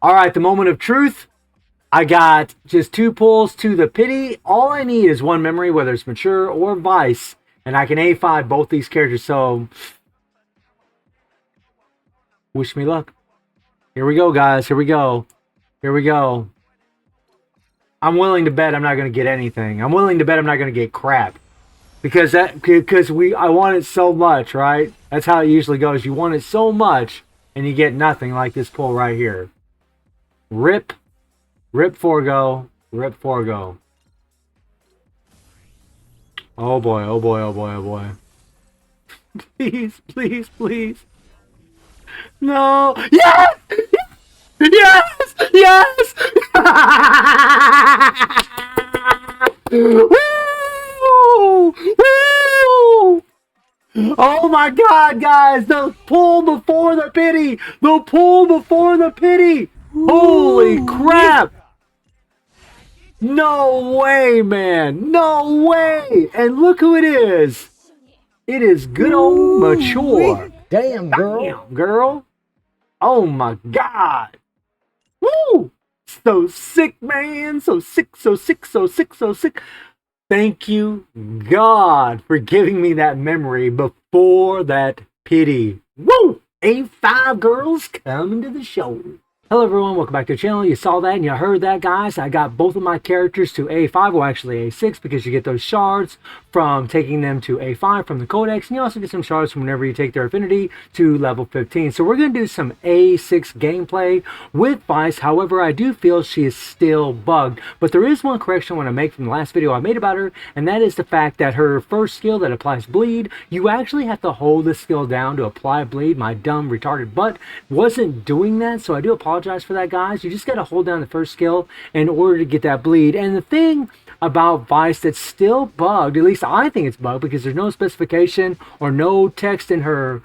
All right, the moment of truth. I got just 2 pulls to the pity. All I need is 1 memory, whether it's mature or vice, and I can A5 both these characters. So, wish me luck. Here we go, guys. Here we go. Here we go. I'm willing to bet I'm not going to get anything. I'm willing to bet I'm not going to get crap. Because I want it so much, right? That's how it usually goes. You want it so much, and you get nothing like this pull right here. Rip. Rip Forgo. Rip Forgo. Oh boy, oh boy, oh boy, oh boy. Please, please, please. No. Yes! Yes! Yes! Woo! Woo! Oh my god, guys! The pull before the pity! The pull before the pity! Holy crap! No way, man! No way! And look who it is! It is good old mature. Damn, girl. Damn, girl. Oh my god. Woo! So sick, man. So sick, so sick, so sick, so sick. Thank you, God, for giving me that memory before that pity. Woo! A5 girls coming to the show. Hello everyone, welcome back to the channel. You saw that and you heard that, guys. I got both of my characters to A5, well actually A6, because you get those shards from taking them to A5 from the codex, and you also get some shards from whenever you take their affinity to level 15. So we're going to do some A6 gameplay with Vice. However, I do feel she is still bugged, but there is one correction I want to make from the last video I made about her, and that is the fact that her first skill that applies bleed, you actually have to hold the skill down to apply bleed. My dumb retarded butt wasn't doing that, so I do apologize for that, guys. You just got to hold down the first skill in order to get that bleed. And the thing about Vice that's still bugged, at least I think it's bugged, because there's no specification or no text in her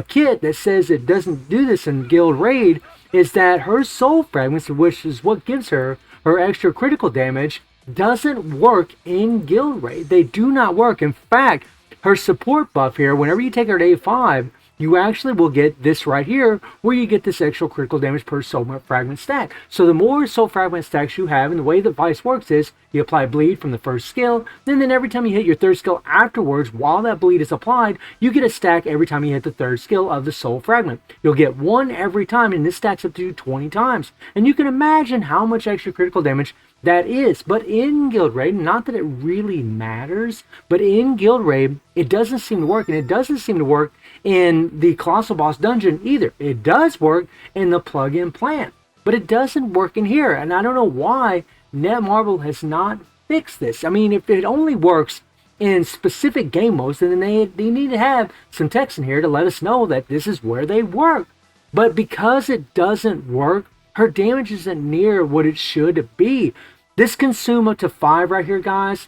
kit that says it doesn't do this in Guild Raid, is that her soul fragments, which is what gives her her extra critical damage, doesn't work in Guild Raid. They do not work. In fact, her support buff here, whenever you take her to A5, you actually will get this right here, where you get this extra critical damage per soul fragment stack. So the more soul fragment stacks you have, and the way that Vice works is, you apply bleed from the first skill, then every time you hit your third skill afterwards, while that bleed is applied, you get a stack every time you hit the third skill of the soul fragment. You'll get 1 every time, and this stacks up to 20 times. And you can imagine how much extra critical damage that is. But in Guild Raid, not that it really matters, but in Guild Raid, it doesn't seem to work, and it doesn't seem to work in the Colossal Boss Dungeon either. It does work in the plug-in plant, but it doesn't work in here, and I don't know why Netmarble has not fixed this. I mean, if it only works in specific game modes, then they need to have some text in here to let us know that this is where they work. But because it doesn't work, her damage isn't near what it should be. This consume up to 5 right here, guys.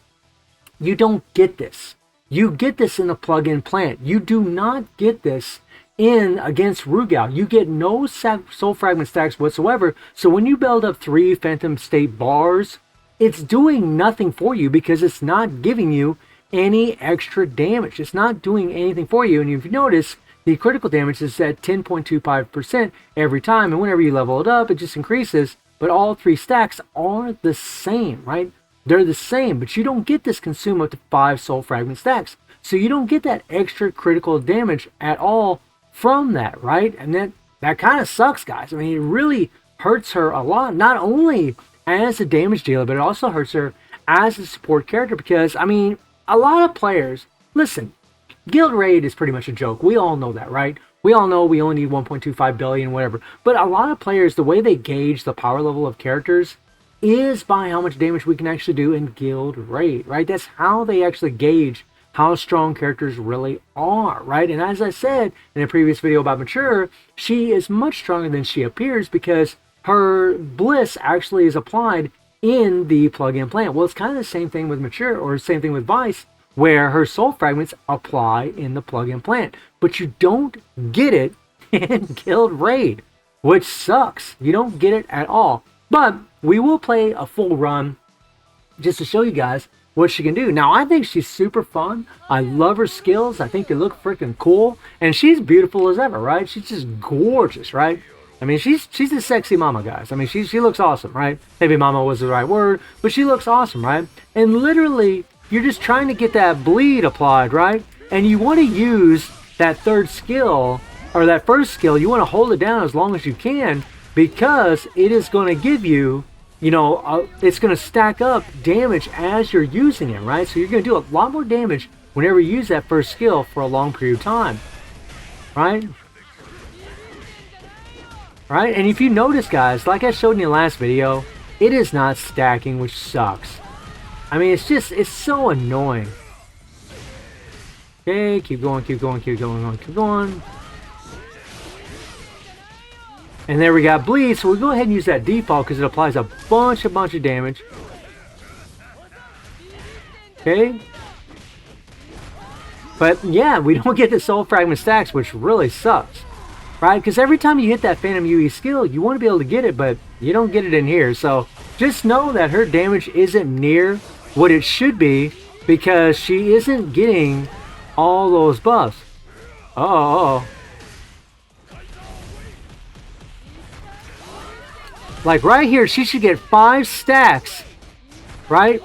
You don't get this. You get this in the plug-in plant. You do not get this in against Rugal. You get no soul fragment stacks whatsoever. So when you build up 3 Phantom State bars, it's doing nothing for you because it's not giving you any extra damage. It's not doing anything for you. And if you notice, the critical damage is at 10.25% every time. And whenever you level it up, it just increases. But all 3 stacks are the same, right? They're the same, but you don't get this consume up to 5 soul fragment stacks. So you don't get that extra critical damage at all from that, right? And that kind of sucks, guys. I mean, it really hurts her a lot, not only as a damage dealer, but it also hurts her as a support character because, I mean, a lot of players, listen, Guild Raid is pretty much a joke. We all know that, right? We all know we only need 1.25 billion, whatever. But a lot of players, the way they gauge the power level of characters is by how much damage we can actually do in Guild Raid, right? That's how they actually gauge how strong characters really are, right? And as I said in a previous video about Mature, she is much stronger than she appears because her bliss actually is applied in the plug-in plant. Well, it's kind of the same thing with Mature, or same thing with Vice, where her soul fragments apply in the plug-in plant. But you don't get it in Guild Raid, which sucks. You don't get it at all. But we will play a full run just to show you guys what she can do. Now, I think she's super fun. I love her skills. I think they look freaking cool. And she's beautiful as ever, right? She's just gorgeous, right? I mean, she's a sexy mama, guys. I mean, she looks awesome, right? Maybe mama was the right word, but she looks awesome, right? And literally, you're just trying to get that bleed applied, right? And you want to use that third skill, or that first skill, you want to hold it down as long as you can, because it is going to give you, you know, it's going to stack up damage as you're using it, right? So you're going to do a lot more damage whenever you use that first skill for a long period of time, right? Right? And if you notice, guys, like I showed in the last video, it is not stacking, which sucks. I mean, it's so annoying. Okay, keep going, keep going, keep going, keep going. And there we got bleed, so we'll go ahead and use that default because it applies a bunch of damage. Okay. But yeah, we don't get the soul fragment stacks, which really sucks. Right? Because every time you hit that Phantom UE skill, you want to be able to get it, but you don't get it in here. So just know that her damage isn't near what it should be because she isn't getting all those buffs. Uh-oh. Like right here, she should get 5 stacks. Right?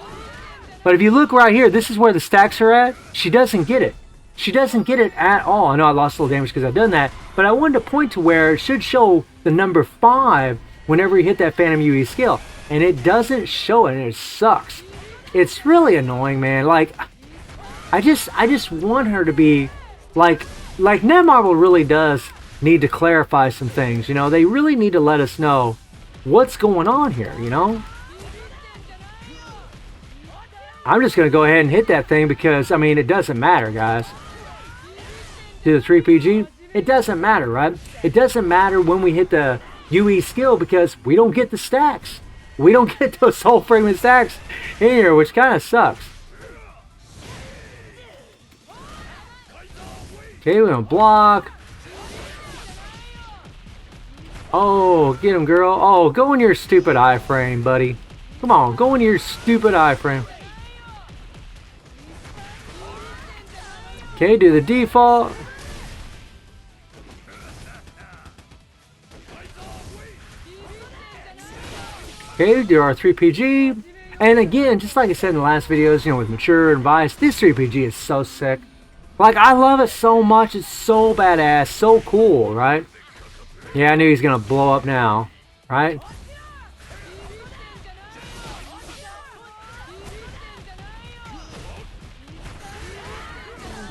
But if you look right here, this is where the stacks are at. She doesn't get it. She doesn't get it at all. I know I lost a little damage because I've done that. But I wanted to point to where it should show the number 5 whenever you hit that Phantom UE skill. And it doesn't show it, and it sucks. It's really annoying, man. Like, I just want her to be like Netmarble really does need to clarify some things. You know, they really need to let us know what's going on here, you know? I'm just going to go ahead and hit that thing because, I mean, it doesn't matter, guys. To the 3PG, it doesn't matter, right? It doesn't matter when we hit the UE skill because we don't get the stacks. We don't get those soul fragment stacks in here, which kind of sucks. Okay, we're going to block. Oh, get him, girl. Oh, go in your stupid iframe, buddy. Come on, go in your stupid iframe. Okay, do the default. Okay, do our 3PG. And again, just like I said in the last videos, you know, with Mature and Vice, this 3PG is so sick. Like, I love it so much. It's so badass, so cool, right? Yeah, I knew he's going to blow up now, right?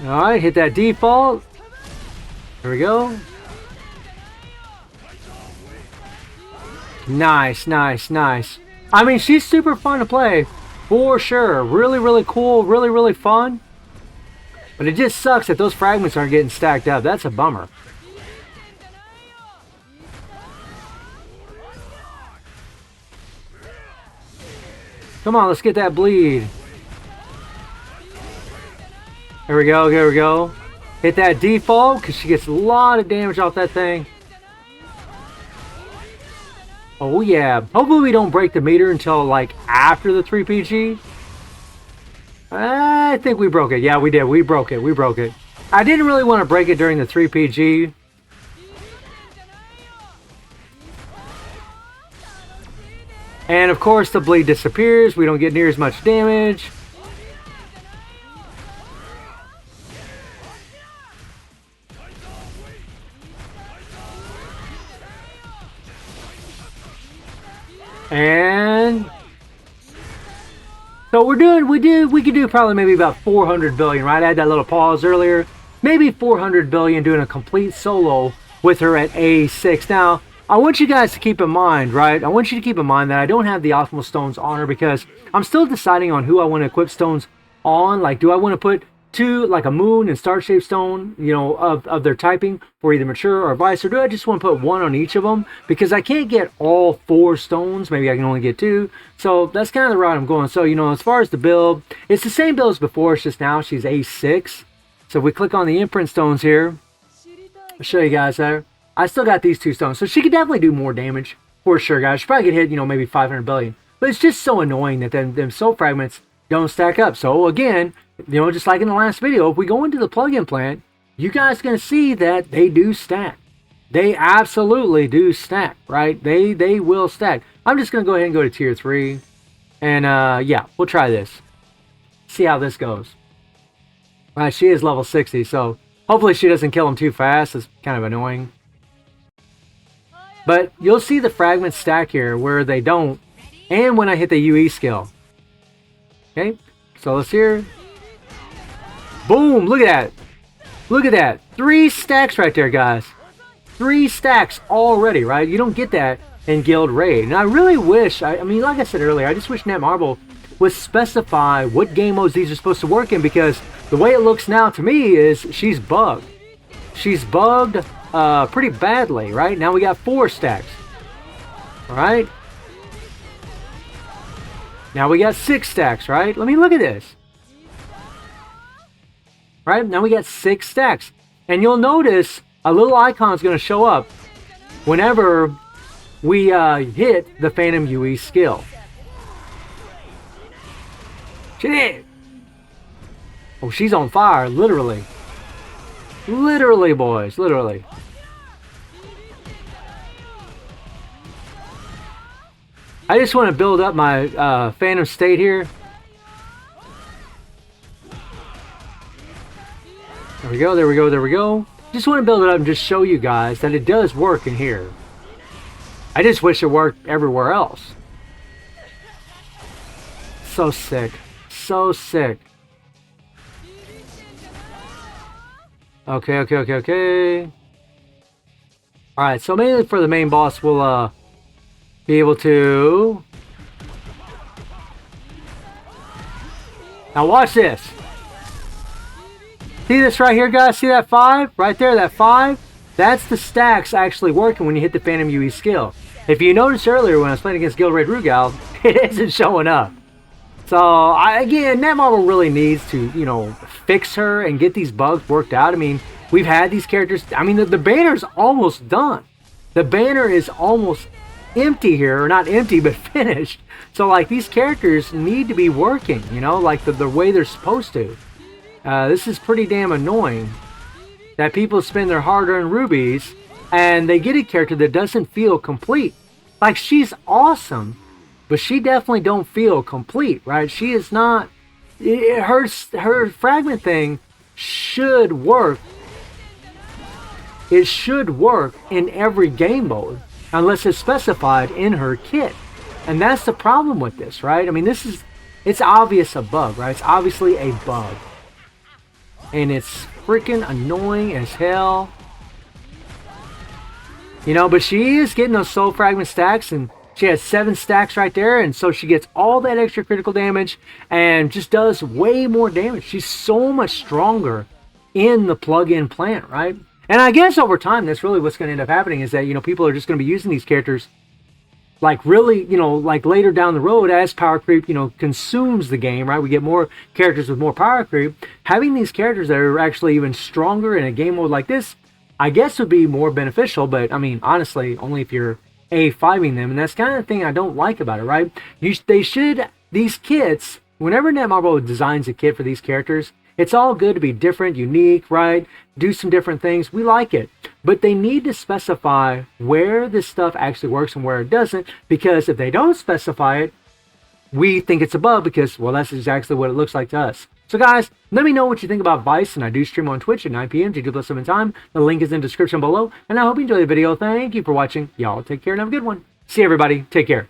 Alright, hit that default. There we go. Nice, nice, nice. I mean, she's super fun to play, for sure. Really, really cool, really, really fun. But it just sucks that those fragments aren't getting stacked up. That's a bummer. Come on, let's get that bleed. There we go, there we go. Hit that default, because she gets a lot of damage off that thing. Oh yeah. Hopefully we don't break the meter until like after the 3PG. I think we broke it. Yeah, we did. We broke it. We broke it. I didn't really want to break it during the 3PG. And of course the bleed disappears. We don't get near as much damage. And so we could do probably maybe about 400 billion, right? I had that little pause earlier. Maybe 400 billion doing a complete solo with her at A6. Now, I want you guys to keep in mind, right? I want you to keep in mind that I don't have the optimal stones on her because I'm still deciding on who I want to equip stones on. Like, do I want to put two, like a moon and star shaped stone, you know, of their typing for either mature or vice, or do I just want to put one on each of them? Because I can't get all 4 stones. Maybe I can only get 2. So that's kind of the route I'm going. So, you know, as far as the build, it's the same build as before. It's just now she's A6. So if we click on the imprint stones here, I'll show you guys there. I still got these 2 stones. So she could definitely do more damage for sure, guys. She probably could hit, you know, maybe 500 billion. But it's just so annoying that them soul fragments don't stack up. So again, you know, just like in the last video, if we go into the plugin plant, you guys are going to see that they do stack. They absolutely do stack, right? They will stack. I'm just gonna go ahead and go to tier 3. And yeah, we'll try this. See how this goes. Right, she is level 60, so hopefully she doesn't kill him too fast. It's kind of annoying. But you'll see the fragments stack here where they don't. And when I hit the UE skill. Okay, so let's hear. Boom, look at that. Look at that. 3 stacks right there, guys. 3 stacks already, right? You don't get that in Guild Raid. And I really wish, I mean, like I said earlier, I just wish Netmarble would specify what game modes these are supposed to work in, because the way it looks now to me is she's bugged. She's bugged pretty badly, right? Now we got 4 stacks. Alright? Now we got 6 stacks, right? Let me look at this. Right? Now we got 6 stacks. And you'll notice a little icon is going to show up whenever we hit the Phantom UE skill. Shit! Oh, she's on fire, literally. Literally, boys, literally. I just want to build up my Phantom state here. There we go, there we go, there we go. Just want to build it up and just show you guys that it does work in here. I just wish it worked everywhere else. So sick. So sick. Okay, okay, okay, okay. Alright, so mainly for the main boss, we'll be able to... Now watch this. See this right here, guys? See that 5? Right there, that 5? That's the stacks actually working when you hit the Phantom UE skill. If you noticed earlier when I was playing against Guild Raid Rugal, it isn't showing up. So, again, Netmarble really needs to, you know, fix her and get these bugs worked out. I mean, we've had these characters... I mean, the banner's almost done. The banner is almost empty here. Or not empty, but finished. So, like, these characters need to be working, you know, like the way they're supposed to. This is pretty damn annoying. That people spend their hard-earned rubies and they get a character that doesn't feel complete. Like, she's awesome. But she definitely don't feel complete, right? She is not... Her fragment thing should work. It should work in every game mode. Unless it's specified in her kit. And that's the problem with this, right? I mean, this is... It's obvious a bug, right? It's obviously a bug. And it's freaking annoying as hell. You know, but she is getting those soul fragment stacks, and... She has 7 stacks right there, and so she gets all that extra critical damage and just does way more damage. She's so much stronger in the plug-in plant, right? And I guess over time, that's really what's going to end up happening is that, you know, people are just going to be using these characters like really, you know, like later down the road as power creep, you know, consumes the game, right? We get more characters with more power creep. Having these characters that are actually even stronger in a game mode like this, I guess would be more beneficial, but I mean, honestly, only if you're A5ing them, and that's kind of the thing I don't like about it, right? These kits, whenever Netmarble designs a kit for these characters, it's all good to be different, unique, right? Do some different things. We like it. But they need to specify where this stuff actually works and where it doesn't, because if they don't specify it, we think it's a bug because, well, that's exactly what it looks like to us. So guys, let me know what you think about Vice, and I do stream on Twitch at 9 p.m. G2+7 time. The link is in the description below, and I hope you enjoy the video. Thank you for watching. Y'all take care and have a good one. See everybody. Take care.